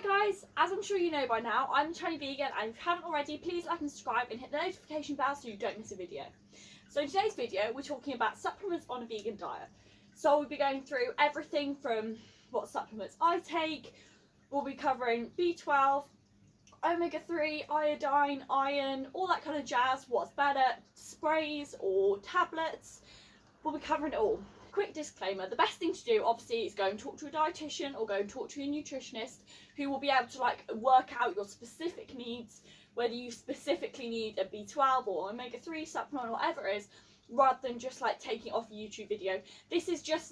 Hi guys, as I'm sure you know by now, I'm Tiny Vegan, and if you haven't already, please like and subscribe and hit the notification bell so you don't miss a video. So in today's video, we're talking about supplements on a vegan diet. So we'll be going through everything from what supplements I take, we'll be covering B12, omega-3, iodine, iron, all that kind of jazz, what's better, sprays or tablets, we'll be covering it all. Quick disclaimer, the best thing to do obviously is go and talk to a dietitian or go and talk to a nutritionist who will be able to work out your specific needs, whether you specifically need a B12 or omega-3 supplement or whatever it is, rather than just taking off a YouTube video. This is just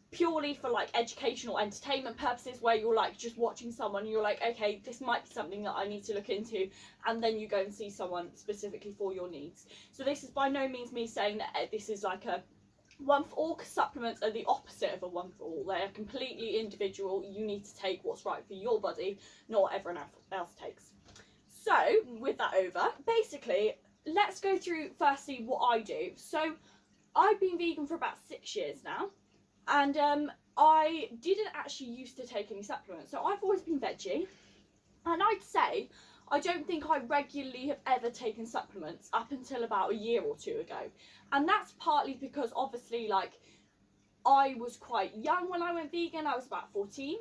purely for educational entertainment purposes, where you're just watching someone and you're okay, this might be something that I need to look into, and then you go and see someone specifically for your needs. So this is by no means me saying that this is a one for all, because supplements are the opposite of a one for all. They are completely individual. You need to take what's right for your body, not what everyone else takes. So with that over, basically let's go through firstly what I do. So I've been vegan for about 6 years now, and I didn't actually used to take any supplements. So I've always been veggie, and I'd say I don't think I regularly have ever taken supplements up until about a year or two ago. And that's partly because obviously I was quite young when I went vegan. I was about 14.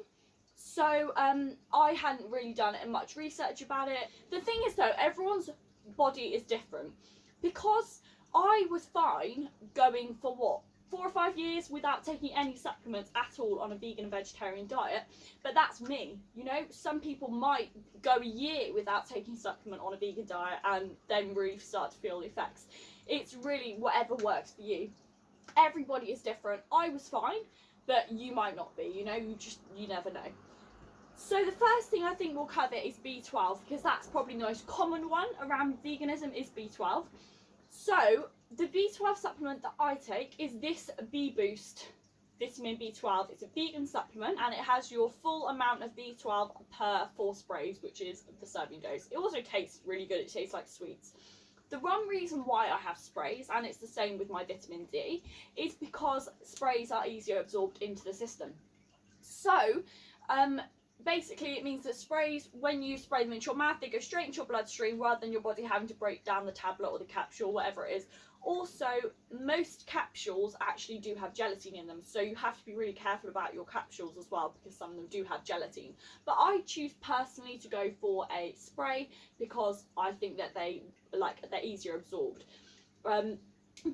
So I hadn't really done much research about it. The thing is though, everyone's body is different. Because I was fine going for 4 or 5 years without taking any supplements at all on a vegan and vegetarian diet, but that's me. You know, some people might go a year without taking supplement on a vegan diet and then really start to feel the effects. It's really whatever works for you. Everybody is different. I was fine, but you might not be, you know, you never know. So the first thing I think we'll cover is B12, because that's probably the most common one around veganism is B12. So the B12 supplement that I take is this B Boost vitamin B12. It's a vegan supplement and it has your full amount of B12 per 4 sprays, which is the serving dose. It also tastes really good. It tastes like sweets. The one reason why I have sprays, and it's the same with my vitamin D, is because sprays are easier absorbed into the system. So basically it means that sprays, when you spray them into your mouth, they go straight into your bloodstream rather than your body having to break down the tablet or the capsule, whatever it is. Also, most capsules actually do have gelatin in them, so you have to be really careful about your capsules as well, because some of them do have gelatin. But I choose personally to go for a spray because I think that they're easier absorbed.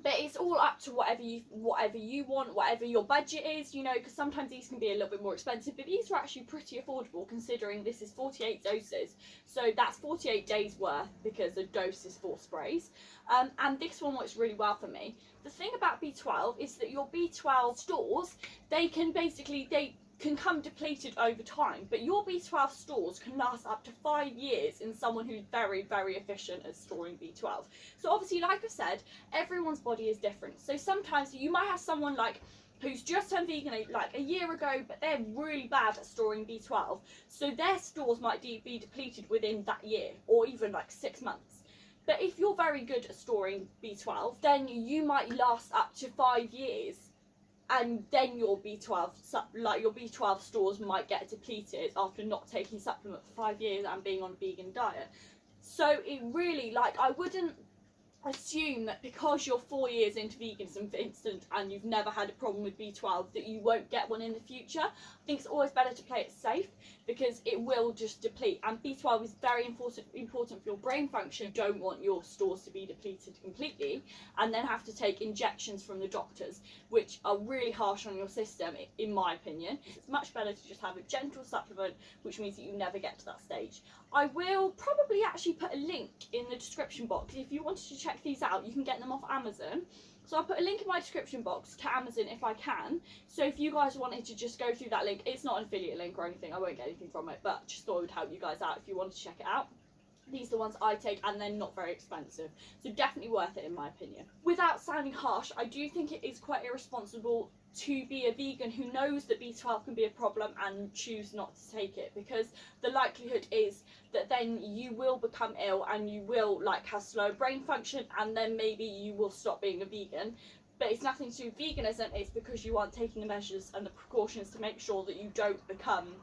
But it's all up to whatever you want, whatever your budget is, you know, because sometimes these can be a little bit more expensive, but these are actually pretty affordable considering this is 48 doses. So that's 48 days worth, because the dose is 4 sprays. And this one works really well for me. The thing about B12 is that your B12 stores, they can come depleted over time, but your B12 stores can last up to 5 years in someone who's very, very efficient at storing B12. So obviously, like I said, everyone's body is different. So sometimes you might have someone who's just turned vegan a year ago, but they're really bad at storing B12. So their stores might be depleted within that year, or even 6 months. But if you're very good at storing B12, then you might last up to 5 years. And then your B12 stores might get depleted after not taking supplement for 5 years and being on a vegan diet. So it really, I wouldn't assume that because you're 4 years into veganism, for instance, and you've never had a problem with B12, that you won't get one in the future. I think it's always better to play it safe, because it will just deplete, and B12 is very important for your brain function. You don't want your stores to be depleted completely and then have to take injections from the doctors, which are really harsh on your system, in my opinion. It's much better to just have a gentle supplement, which means that you never get to that stage. I will probably actually put a link in the description box. If you wanted to check these out, you can get them off Amazon. So I'll put a link in my description box to Amazon if I can. So if you guys wanted to just go through that link, it's not an affiliate link or anything, I won't get anything from it, but just thought it would help you guys out if you wanted to check it out. These are the ones I take, and they're not very expensive, so definitely worth it in my opinion. Without sounding harsh, I do think it is quite irresponsible to be a vegan who knows that B12 can be a problem and choose not to take it, because the likelihood is that then you will become ill and you will have slow brain function, and then maybe you will stop being a vegan. But it's nothing to do with veganism, it's because you aren't taking the measures and the precautions to make sure that you don't become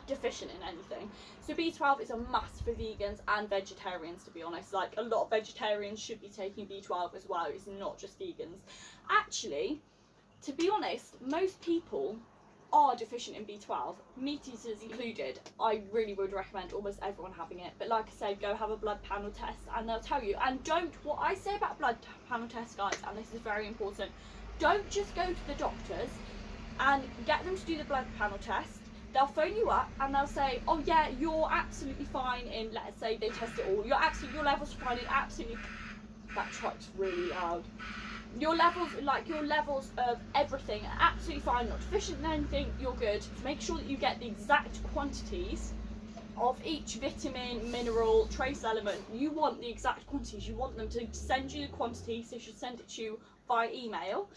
deficient in anything. So B12 is a must for vegans and vegetarians, to be honest. Like, a lot of vegetarians should be taking B12 as well. It's not just vegans. Actually, to be honest, most people are deficient in B12, meat eaters included. I really would recommend almost everyone having it, but like I said, go have a blood panel test and they'll tell you. And what I say about blood panel tests, guys, and this is very important, don't just go to the doctors and get them to do the blood panel test. They'll phone you up and they'll say, oh yeah, you're absolutely fine in, let's say they test it all, your levels are fine in absolutely, that truck's really loud. Your levels of everything are absolutely fine, not deficient in anything, you're good. Make sure that you get the exact quantities of each vitamin, mineral, trace element. You want the exact quantities. You want them to send you the quantities, so they should send it to you by email.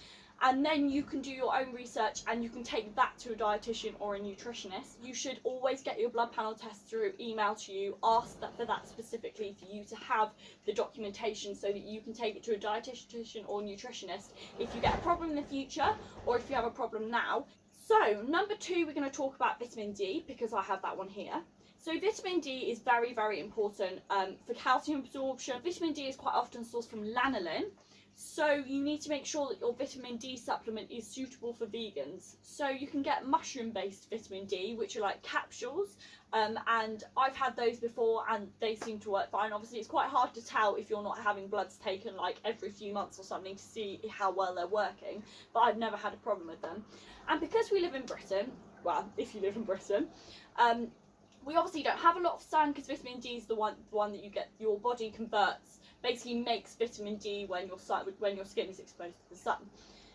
And then you can do your own research and you can take that to a dietitian or a nutritionist. You should always get your blood panel test through email to you. Ask for that specifically for you to have the documentation so that you can take it to a dietitian or nutritionist if you get a problem in the future or if you have a problem now. So number 2, we're going to talk about vitamin D, because I have that one here. So vitamin D is very, very important for calcium absorption. Vitamin D is quite often sourced from lanolin. So you need to make sure that your vitamin D supplement is suitable for vegans. So you can get mushroom-based vitamin D, which are like capsules, and I've had those before and they seem to work fine. Obviously it's quite hard to tell if you're not having bloods taken like every few months or something to see how well they're working, but I've never had a problem with them. And because we live in Britain, well, if you live in Britain, we obviously don't have a lot of sun, because vitamin D is the one that you get, your body converts, basically makes vitamin D when your skin is exposed to the sun.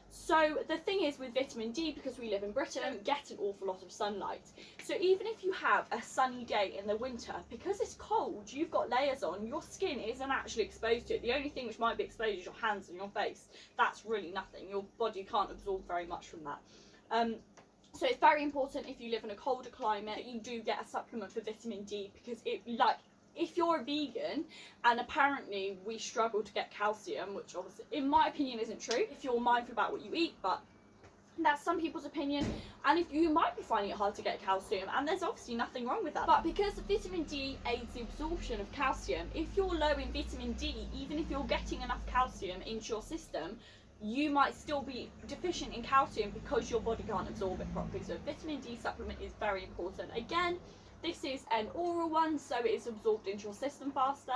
So the thing is with vitamin D, because we live in Britain, we don't get an awful lot of sunlight. So even if you have a sunny day in the winter, because it's cold, you've got layers on, your skin isn't actually exposed to it. The only thing which might be exposed is your hands and your face. That's really nothing. Your body can't absorb very much from that. So it's very important if you live in a colder climate that you do get a supplement for vitamin D, because if you're a vegan, and apparently we struggle to get calcium, which obviously in my opinion isn't true if you're mindful about what you eat, but that's some people's opinion, and if you might be finding it hard to get calcium, and there's obviously nothing wrong with that. But because vitamin D aids the absorption of calcium, if you're low in vitamin D, even if you're getting enough calcium into your system, you might still be deficient in calcium because your body can't absorb it properly. So vitamin D supplement is very important. Again, this is an oral one, so it is absorbed into your system faster.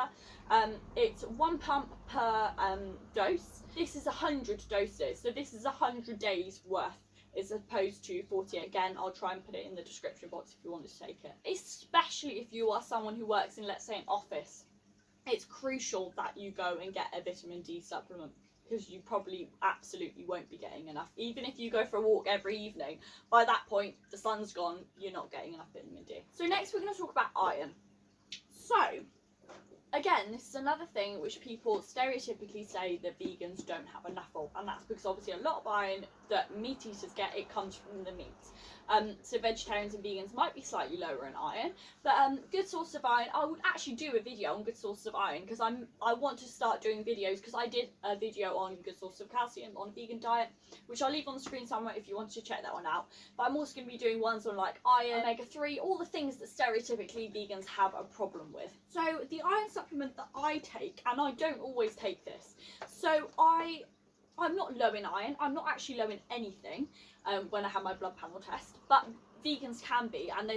It's 1 pump per dose. This is 100 doses, so this is 100 days worth as opposed to 40. Again, I'll try and put it in the description box if you want to take it. Especially if you are someone who works in, let's say, an office, it's crucial that you go and get a vitamin D supplement, because you probably absolutely won't be getting enough. Even if you go for a walk every evening, by that point the sun's gone, you're not getting enough vitamin D. So next we're going to talk about iron. So again, this is another thing which people stereotypically say that vegans don't have enough of, and that's because obviously a lot of iron that meat eaters get, it comes from the meat. So vegetarians and vegans might be slightly lower in iron, but good source of iron, I would actually do a video on good sources of iron, because I want to start doing videos, because I did a video on good source of calcium on a vegan diet, which I'll leave on the screen somewhere if you want to check that one out. But I'm also going to be doing ones on like iron, omega-3, all the things that stereotypically vegans have a problem with. So the iron supplement that I take, and I don't always take this, so I'm not low in iron, I'm not actually low in anything when I have my blood panel test, but vegans can be, and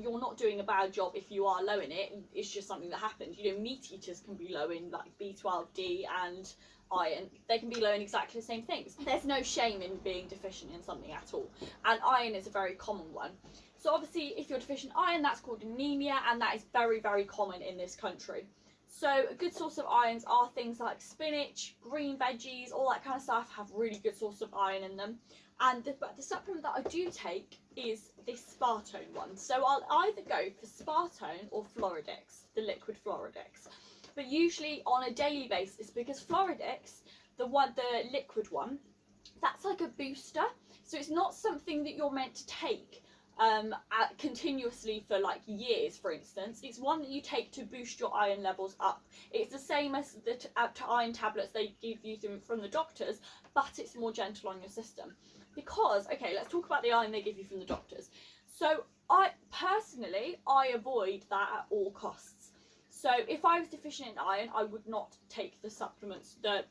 you're not doing a bad job if you are low in it. It's just something that happens. You know, meat eaters can be low in like B12, D and iron. They can be low in exactly the same things. There's no shame in being deficient in something at all, and iron is a very common one. So obviously if you're deficient in iron, that's called anemia, and that is very, very common in this country. So a good source of irons are things like spinach, green veggies, all that kind of stuff have really good source of iron in them. And the supplement that I do take is this SPATONE one. So I'll either go for SPATONE or Floridix, the liquid Floridix. But usually on a daily basis, because Floridix, the liquid one, that's like a booster. So it's not something that you're meant to take continuously for like years, for instance. It's one that you take to boost your iron levels up. It's the same as the iron tablets they give you from the doctors, but it's more gentle on your system. Because, okay, let's talk about the iron they give you from the doctors. So I personally, I avoid that at all costs. So if I was deficient in iron, I would not take the supplements, the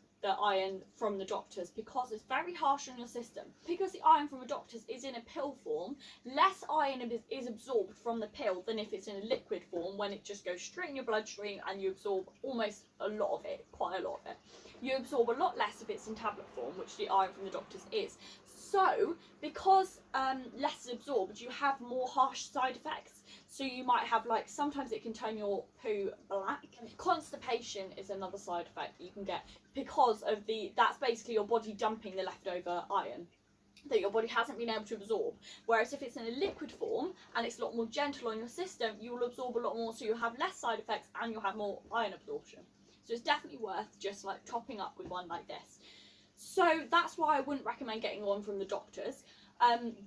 iron from the doctors, because it's very harsh on your system. Because the iron from the doctors is in a pill form, less iron is absorbed from the pill than if it's in a liquid form, when it just goes straight in your bloodstream and you absorb almost a lot of it, quite a lot of it. You absorb a lot less if it's in tablet form, which the iron from the doctors is. So, because less is absorbed, you have more harsh side effects. So you might have, like, sometimes it can turn your poo black. Constipation is another side effect that you can get because of that's basically your body dumping the leftover iron that your body hasn't been able to absorb. Whereas if it's in a liquid form and it's a lot more gentle on your system, you will absorb a lot more, so you'll have less side effects and you'll have more iron absorption. So it's definitely worth just like topping up with one like this. So that's why I wouldn't recommend getting one from the doctors.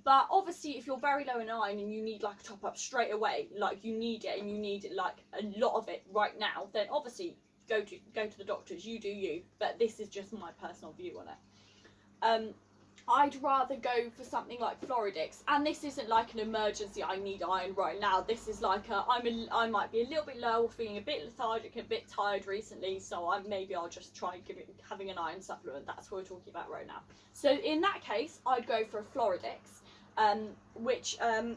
But obviously if you're very low in iron and you need like a top up straight away, like you need it and you need like a lot of it right now, then obviously go to the doctors, you do you. But this is just my personal view on it. I'd rather go for something like Floridix, and this isn't like an emergency, I need iron right now. This is like I might be a little bit low, or feeling a bit lethargic, a bit tired recently, so maybe I'll just try having an iron supplement. That's what we're talking about right now. So in that case, I'd go for a Floridix, which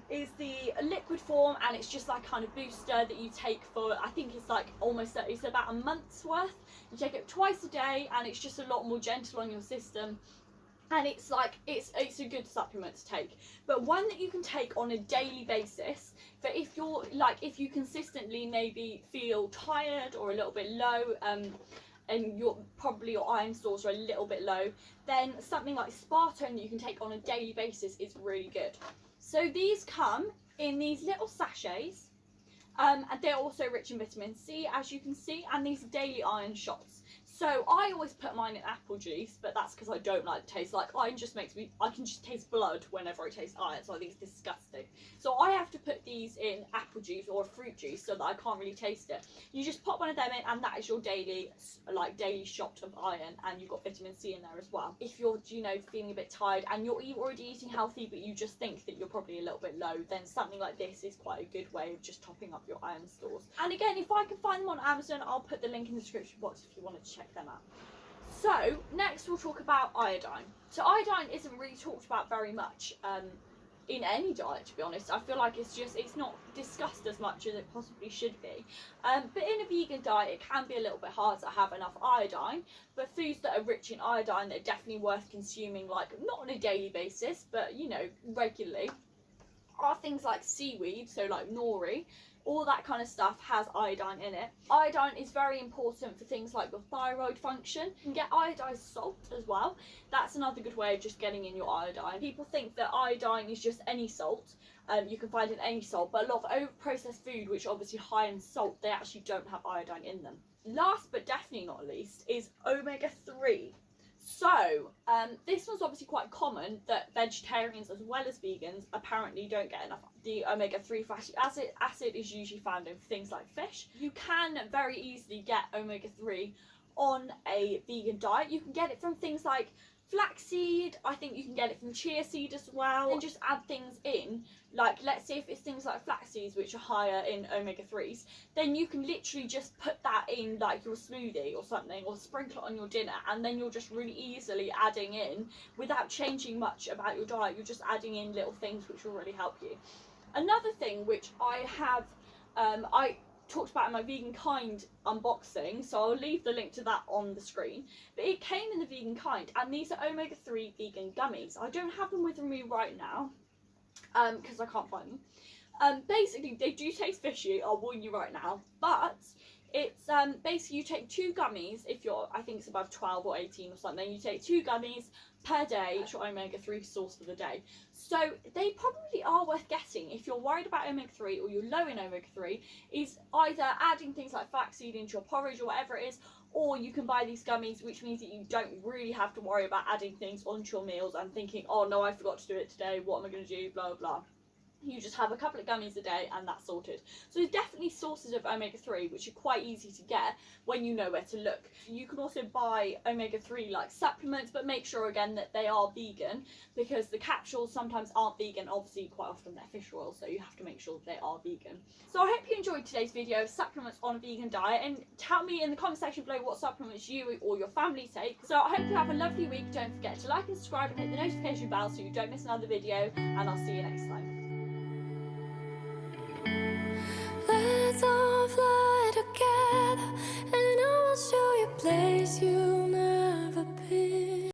is the liquid form, and it's just like kind of booster that you take for, I think it's like it's about a month's worth. You take it twice a day, and it's just a lot more gentle on your system. And it's like, it's a good supplement to take, but one that you can take on a daily basis. For if you're like, if you consistently maybe feel tired or a little bit low, and your iron stores are a little bit low, then something like SPATONE that you can take on a daily basis is really good. So these come in these little sachets, and they're also rich in vitamin C, as you can see, and these are daily iron shots. So I always put mine in apple juice, but that's because I don't like the taste. Like, iron just makes me, I can just taste blood whenever I taste iron, so I think it's disgusting. So I have to put these in apple juice or fruit juice so that I can't really taste it. You just pop one of them in, and that is your daily shot of iron, and you've got vitamin C in there as well. If you're, feeling a bit tired and you're already eating healthy, but you just think that you're probably a little bit low, then something like this is quite a good way of just topping up your iron stores. And again, if I can find them on Amazon, I'll put the link in the description box if you wanted to check them out. So next we'll talk about iodine. So iodine isn't really talked about very much in any diet, to be honest. I feel like it's not discussed as much as it possibly should be. But in a vegan diet, it can be a little bit hard to have enough iodine. But foods that are rich in iodine that are definitely worth consuming, like not on a daily basis, but regularly, are things like seaweed, so like nori. All that kind of stuff has iodine in it. Iodine is very important for things like your thyroid function. You can get iodized salt as well. That's another good way of just getting in your iodine. People think that iodine is just any salt. You can find in any salt, but a lot of over-processed food, which are obviously high in salt, they actually don't have iodine in them. Last but definitely not least is omega-3. So, this one's obviously quite common, that vegetarians as well as vegans apparently don't get enough. The omega-3 fatty acid is usually found in things like fish. You can very easily get omega-3 on a vegan diet. You can get it from things like flaxseed. I think you can get it from chia seed as well, and just add things in. Like, let's say if it's things like flax seeds, which are higher in omega-3s, then you can literally just put that in like your smoothie or something, or sprinkle it on your dinner, and then you're just really easily adding in, without changing much about your diet, you're just adding in little things which will really help you. Another thing which I have, I talked about in my Vegan Kind unboxing, so I'll leave the link to that on the screen, but it came in the Vegan Kind, and these are omega-3 vegan gummies. I don't have them with me right now, because I can't find them. Basically, they do taste fishy, I'll warn you right now, but it's basically you take 2 gummies if you're, I think it's above 12 or 18 or something. You take 2 gummies per day, it's your omega-3 source for the day. So they probably are worth getting if you're worried about omega-3 or you're low in omega-3, is either adding things like flaxseed into your porridge or whatever it is, or you can buy these gummies, which means that you don't really have to worry about adding things onto your meals and thinking, oh no, I forgot to do it today, what am I going to do, blah blah. You just have a couple of gummies a day and that's sorted. So there's definitely sources of omega-3 which are quite easy to get when you know where to look. You can also buy omega-3 like supplements, but make sure again that they are vegan, because the capsules sometimes aren't vegan. Obviously quite often they're fish oil, so you have to make sure they are vegan. So I hope you enjoyed today's video of supplements on a vegan diet, and tell me in the comment section below what supplements you or your family take. So I hope you have a lovely week. Don't forget to like and subscribe and hit the notification bell so you don't miss another video, and I'll see you next time. Let's all fly.